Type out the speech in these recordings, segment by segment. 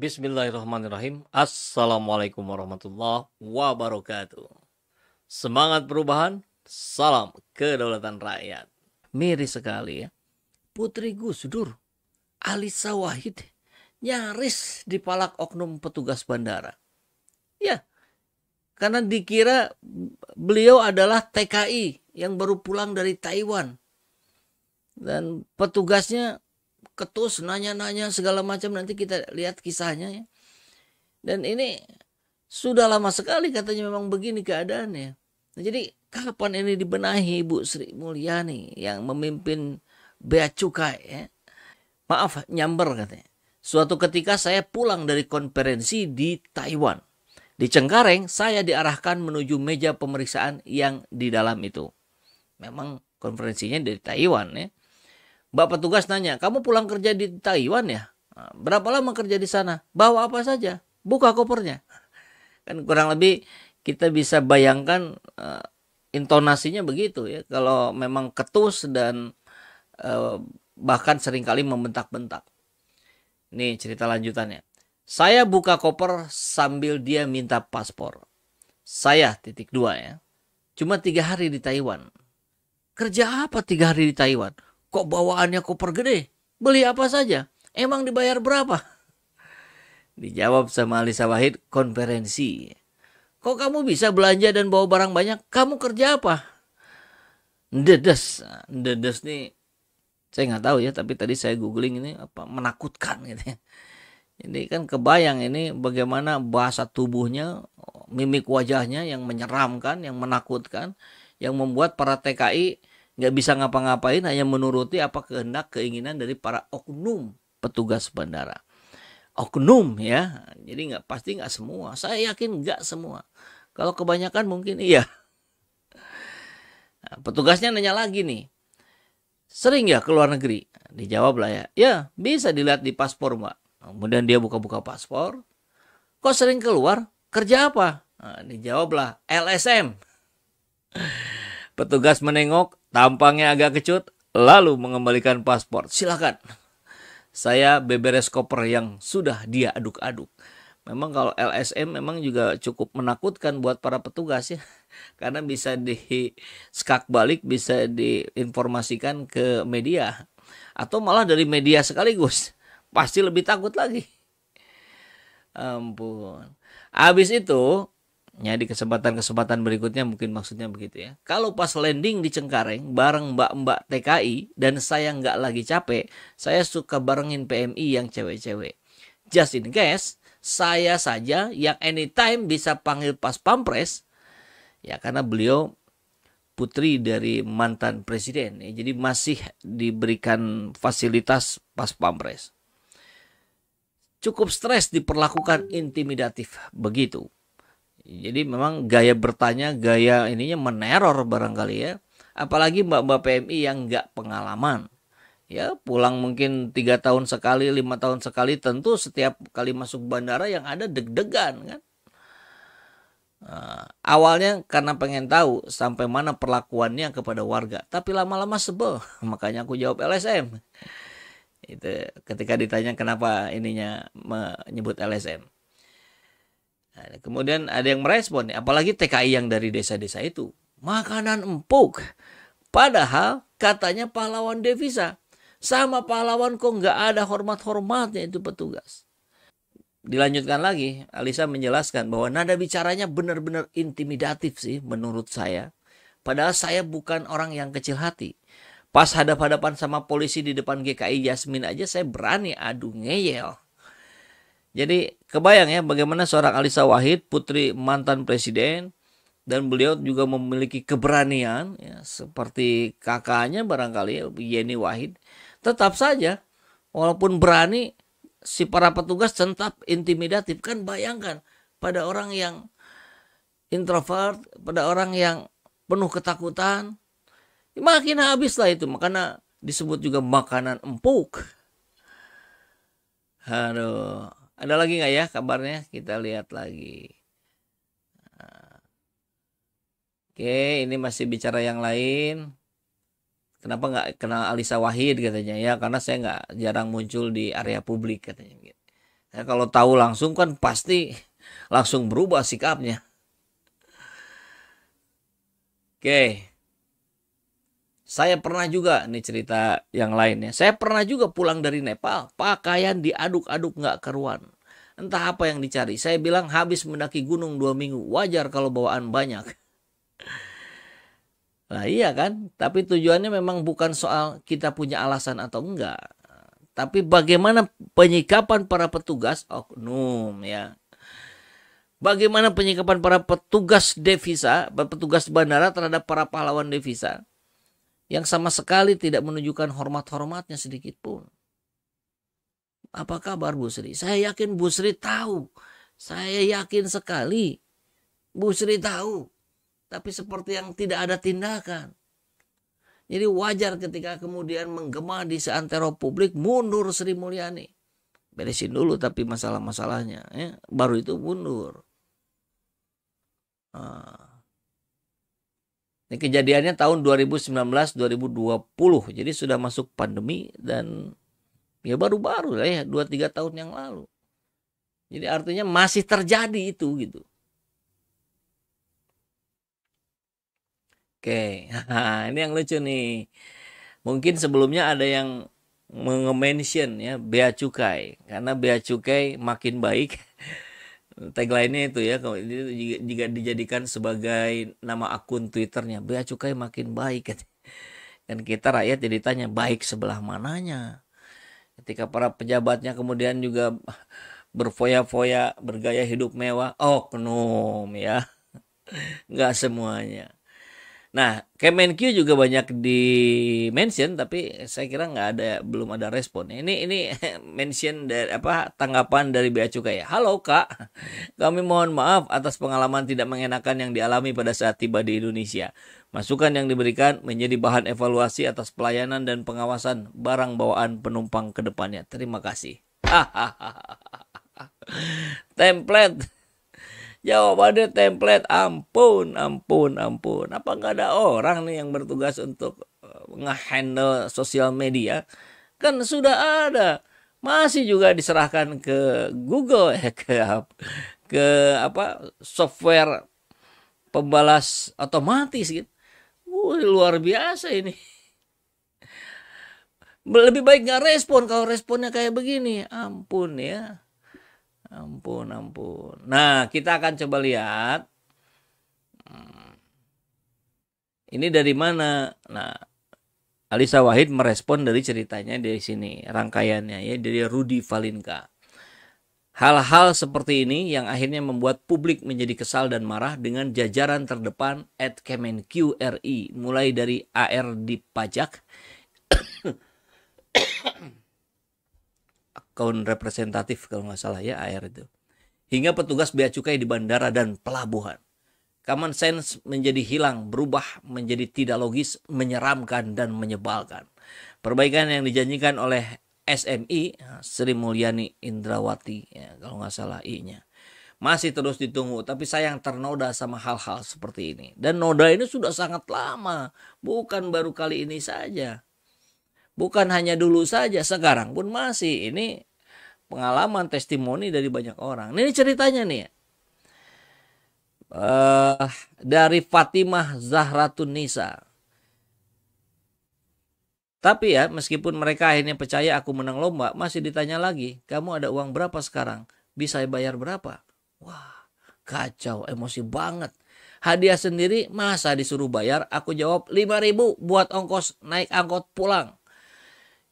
Bismillahirrahmanirrahim. Assalamualaikum warahmatullahi wabarakatuh. Semangat perubahan, salam kedaulatan rakyat. Miris sekali ya. Putri Gus Dur, Alisa Wahid, nyaris dipalak oknum petugas bandara. Ya, karena dikira beliau adalah TKI yang baru pulang dari Taiwan. Dan petugasnya ketus, nanya-nanya segala macam, nanti kita lihat kisahnya ya. Dan ini sudah lama sekali katanya memang begini keadaannya. Nah, jadi kapan ini dibenahi Ibu Sri Mulyani yang memimpin Bea Cukai ya? Maaf, nyamber katanya. Suatu ketika saya pulang dari konferensi di Taiwan. Di Cengkareng saya diarahkan menuju meja pemeriksaan yang di dalam itu. Memang konferensinya dari Taiwan ya. Mbak petugas nanya, kamu pulang kerja di Taiwan ya? Berapa lama kerja di sana? Bawa apa saja? Buka kopernya. Kan kurang lebih kita bisa bayangkan intonasinya begitu ya. Kalau memang ketus dan bahkan seringkali membentak-bentak. Ini cerita lanjutannya. Saya buka koper sambil dia minta paspor. Saya (2) ya. Cuma 3 hari di Taiwan. Kerja apa 3 hari di Taiwan? Kok bawaannya koper gede? Beli apa saja? Emang dibayar berapa? Dijawab sama Alisa Wahid, konferensi. Kok kamu bisa belanja dan bawa barang banyak? Kamu kerja apa? Dedes. Dedes nih, saya nggak tahu ya, tapi tadi saya googling ini apa, menakutkan gitu ya. Jadi kan kebayang ini bagaimana bahasa tubuhnya, mimik wajahnya yang menyeramkan, yang menakutkan, yang membuat para TKI nggak bisa ngapa-ngapain, hanya menuruti apa kehendak keinginan dari para oknum petugas bandara. Oknum ya, jadi pasti nggak semua. Saya yakin nggak semua. Kalau kebanyakan mungkin iya. Nah, petugasnya nanya lagi nih, sering ya ke luar negeri? Dijawab lah ya, ya bisa dilihat di paspor mbak. Kemudian dia buka-buka paspor. Kok sering keluar? Kerja apa? Nah, dijawab lah, LSM. Petugas menengok, tampangnya agak kecut, lalu mengembalikan paspor. Silakan. Saya beberes koper yang sudah dia aduk-aduk. Memang kalau LSM memang juga cukup menakutkan buat para petugas ya. Karena bisa di-skak balik, bisa diinformasikan ke media. Atau malah dari media sekaligus. Pasti lebih takut lagi. Ampun. Habis itu, ya di kesempatan-kesempatan berikutnya mungkin maksudnya begitu ya. Kalau pas landing di Cengkareng bareng mbak-mbak TKI dan saya nggak lagi capek, saya suka barengin PMI yang cewek-cewek. Just in case, saya saja yang anytime bisa panggil pas pampres, ya karena beliau putri dari mantan presiden, ya, jadi masih diberikan fasilitas pas pampres. Cukup stres diperlakukan intimidatif begitu. Jadi memang gaya bertanya, gaya ininya meneror barangkali ya. Apalagi mbak-mbak PMI yang nggak pengalaman. Ya pulang mungkin 3 tahun sekali, 5 tahun sekali, tentu setiap kali masuk bandara yang ada deg-degan kan. Nah, awalnya karena pengen tahu sampai mana perlakuannya kepada warga. Tapi lama-lama sebel, makanya aku jawab LSM. Itu ketika ditanya kenapa ininya menyebut LSM. Nah, kemudian ada yang merespon, apalagi TKI yang dari desa-desa itu. Makanan empuk. Padahal katanya pahlawan devisa. Sama pahlawan kok nggak ada hormat-hormatnya itu petugas. Dilanjutkan lagi, Alisa menjelaskan bahwa nada bicaranya benar-benar intimidatif sih menurut saya. Padahal saya bukan orang yang kecil hati. Pas hadap-hadapan sama polisi di depan GKI Yasmin aja saya berani adu ngeyel. Jadi kebayang ya bagaimana seorang Alisa Wahid, putri mantan presiden, dan beliau juga memiliki keberanian ya, seperti kakaknya barangkali Yeni Wahid. Tetap saja walaupun berani, si para petugas tetap intimidatif. Kan bayangkan pada orang yang introvert, pada orang yang penuh ketakutan, makin habis lah itu. Makanya disebut juga makanan empuk. Aduh, ada lagi nggak ya kabarnya? Kita lihat lagi. Oke, ini masih bicara yang lain. Kenapa nggak kenal Alisa Wahid katanya ya? Karena saya nggak jarang muncul di area publik katanya. Ya, kalau tahu langsung kan pasti langsung berubah sikapnya. Oke. Saya pernah juga, nih cerita yang lainnya. Saya pernah juga pulang dari Nepal, pakaian diaduk-aduk nggak keruan. Entah apa yang dicari. Saya bilang habis mendaki gunung 2 minggu. Wajar kalau bawaan banyak. Nah iya kan, tapi tujuannya memang bukan soal kita punya alasan atau enggak. Tapi bagaimana penyikapan para petugas oknum ya. Bagaimana penyikapan para petugas devisa, petugas bandara terhadap para pahlawan devisa yang sama sekali tidak menunjukkan hormat-hormatnya sedikit pun. Apa kabar Bu Sri? Saya yakin Bu Sri tahu. Saya yakin sekali Bu Sri tahu. Tapi seperti yang tidak ada tindakan. Jadi wajar ketika kemudian menggema di seantero publik, mundur Sri Mulyani. Beresin dulu tapi masalah-masalahnya. Ya. Baru itu mundur. Ini kejadiannya tahun 2019-2020. Jadi sudah masuk pandemi dan ya baru-baru lah ya, 2-3 tahun yang lalu. Jadi artinya masih terjadi itu gitu. Oke, nah, ini yang lucu nih. Mungkin sebelumnya ada yang mention ya bea cukai, karena bea cukai makin baik. Tagline-nya itu ya, kalau jika dijadikan sebagai nama akun Twitternya, bea cukai makin baik. Dan kita rakyat jadi tanya, baik sebelah mananya? Ketika para pejabatnya kemudian juga berfoya-foya, bergaya hidup mewah, oknum ya, nggak semuanya. Nah, Kemenkyu juga banyak di mention, tapi saya kira belum ada respon. Ini mention dari tanggapan dari Bea Cukai. Halo Kak, kami mohon maaf atas pengalaman tidak mengenakan yang dialami pada saat tiba di Indonesia. Masukan yang diberikan menjadi bahan evaluasi atas pelayanan dan pengawasan barang bawaan penumpang ke depannya. Terima kasih. Template. Jawabannya template, ampun. Apa nggak ada orang nih yang bertugas untuk nge-handle sosial media? Kan sudah ada. Masih juga diserahkan ke Google ya, ke software pembalas otomatis gitu. Luar biasa ini. Lebih baik nggak respon kalau responnya kayak begini. Ampun ya. Ampun. Nah, kita akan coba lihat. Ini dari mana? Nah, Alisa Wahid merespon dari ceritanya dari sini. Rangkaiannya ya, dari Rudy Valinka. Hal-hal seperti ini yang akhirnya membuat publik menjadi kesal dan marah dengan jajaran terdepan @Kemenq RI. Mulai dari AR di pajak, akun representatif kalau nggak salah ya AR itu, hingga petugas bea cukai di bandara dan pelabuhan. Common sense menjadi hilang, berubah menjadi tidak logis, menyeramkan dan menyebalkan. Perbaikan yang dijanjikan oleh SMI Sri Mulyani Indrawati ya, kalau nggak salah I-nya masih terus ditunggu, tapi sayang ternoda sama hal-hal seperti ini. Dan noda ini sudah sangat lama, bukan baru kali ini saja. Bukan hanya dulu saja, sekarang pun masih. Ini pengalaman testimoni dari banyak orang. Ini ceritanya nih. Dari Fatimah Zahratun Nisa. Tapi ya, meskipun mereka akhirnya percaya aku menang lomba, masih ditanya lagi, kamu ada uang berapa sekarang? Bisa bayar berapa? Wah, kacau, emosi banget. Hadiah sendiri masa disuruh bayar? Aku jawab 5.000 buat ongkos naik angkot pulang.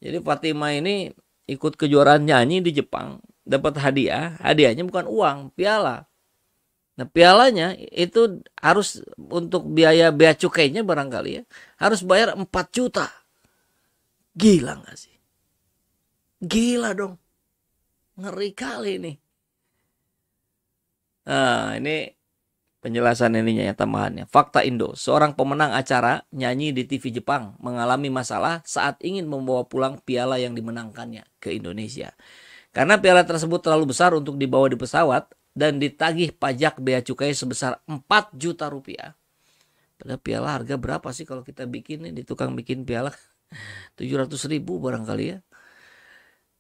Jadi Fatimah ini ikut kejuaraan nyanyi di Jepang, dapat hadiah. Hadiahnya bukan uang, piala. Nah, pialanya itu harus untuk biaya bea cukainya barangkali ya, harus bayar 4 juta. Gila gak sih? Gila dong. Ngeri kali ini. Nah, ini penjelasan ininya ya, tambahannya. Fakta Indo, seorang pemenang acara nyanyi di TV Jepang mengalami masalah saat ingin membawa pulang piala yang dimenangkannya ke Indonesia. Karena piala tersebut terlalu besar untuk dibawa di pesawat dan ditagih pajak bea cukai sebesar 4 juta rupiah. Padahal piala harga berapa sih kalau kita bikin nih di tukang bikin piala? 700.000 barangkali ya.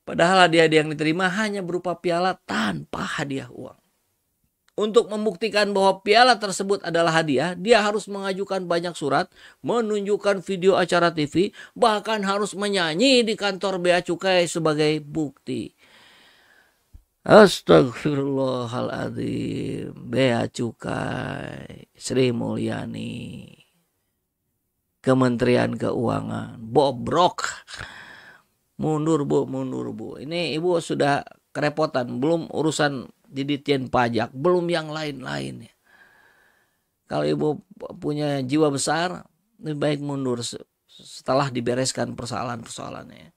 Padahal hadiah yang diterima hanya berupa piala tanpa hadiah uang. Untuk membuktikan bahwa piala tersebut adalah hadiah, dia harus mengajukan banyak surat, menunjukkan video acara TV, bahkan harus menyanyi di kantor Bea Cukai sebagai bukti. Astagfirullahaladzim. Bea Cukai, Sri Mulyani, Kementerian Keuangan, bobrok. Mundur bu. Ini ibu sudah kerepotan, belum urusan di Ditjen Pajak, belum yang lain-lain. Kalau ibu punya jiwa besar, lebih baik mundur setelah dibereskan persoalan-persoalannya.